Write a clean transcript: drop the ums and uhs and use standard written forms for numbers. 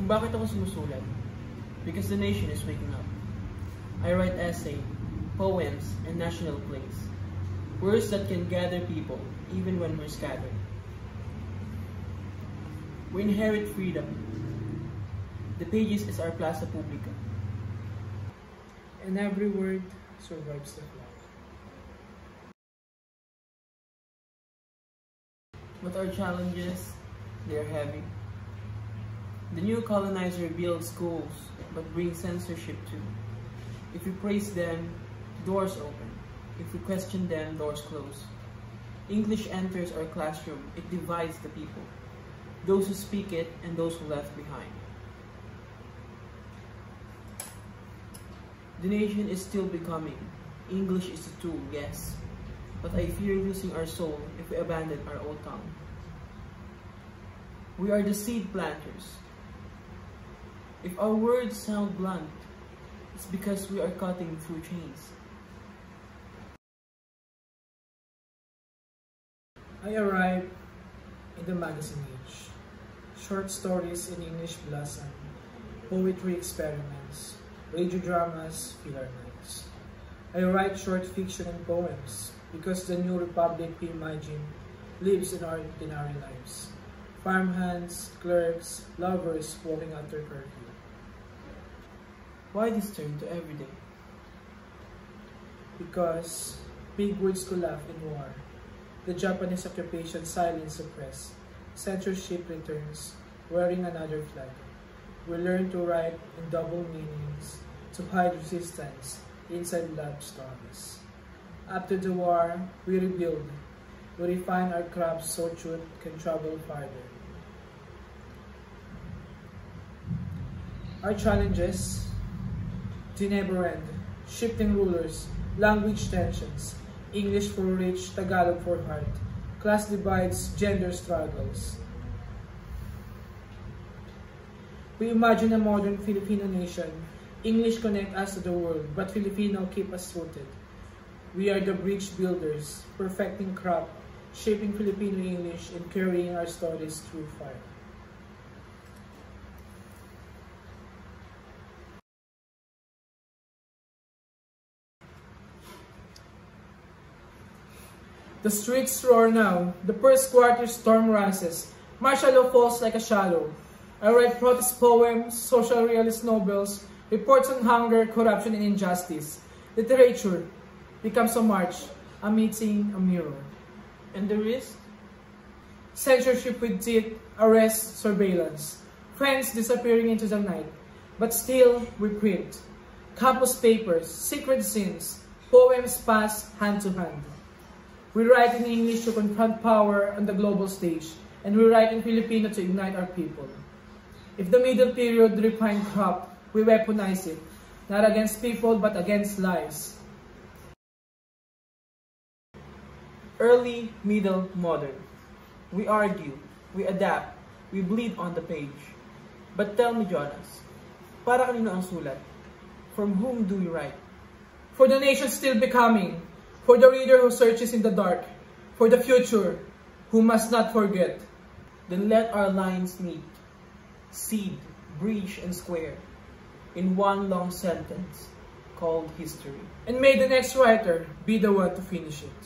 Kung bakit ako sumusulat? Because the nation is waking up. I write essay, poems, and national plays. Words that can gather people, even when we're scattered. We inherit freedom. The pages is our plaza publica. And every word survives the flag. But our challenges, they're heavy. The new colonizer builds schools, but brings censorship too. If we praise them, doors open. If we question them, doors close. English enters our classroom, it divides the people. Those who speak it and those who left behind. The nation is still becoming. English is a tool, yes. But I fear losing our soul if we abandon our old tongue. We are the seed planters. If our words sound blunt, it's because we are cutting through chains. I arrived in the magazine age. Short stories in English blossom, poetry experiments, radio dramas, filler nights. I write short fiction and poems because the new republic we imagine lives in our ordinary lives. Farmhands, clerks, lovers walking after curfew. Why this turn to everyday? Because big words to laugh in war. The Japanese occupation silence suppressed. Censorship returns, wearing another flag. We learn to write in double meanings, to hide resistance inside love stories. After the war, we rebuild. We refine our craft so truth can travel farther. Our challenges, they never end. Shifting rulers, language tensions, English for rich, Tagalog for heart, class divides, gender struggles. We imagine a modern Filipino nation. English connect us to the world, but Filipino keep us rooted. We are the bridge builders, perfecting craft, shaping Filipino English, and carrying our stories through fire. The streets roar now. The first quarter storm rises. Martial law falls like a shadow. I write protest poems, social realist novels, reports on hunger, corruption, and injustice. Literature becomes a march, a meeting, a mirror. And the risk? Censorship with teeth, arrest, surveillance. Friends disappearing into the night. But still, we print. Campus papers, secret scenes, poems pass hand to hand. We write in English to confront power on the global stage, and we write in Filipino to ignite our people. If the middle period refined crop, we weaponize it, not against people but against lives. Early, middle, modern. We argue, we adapt, we bleed on the page. But tell me, Jonas, para kanino ang sulat? From whom do we write? For the nation still becoming. For the reader who searches in the dark, for the future, who must not forget. Then let our lines meet, seed, breach, and square, in one long sentence called history. And may the next writer be the one to finish it.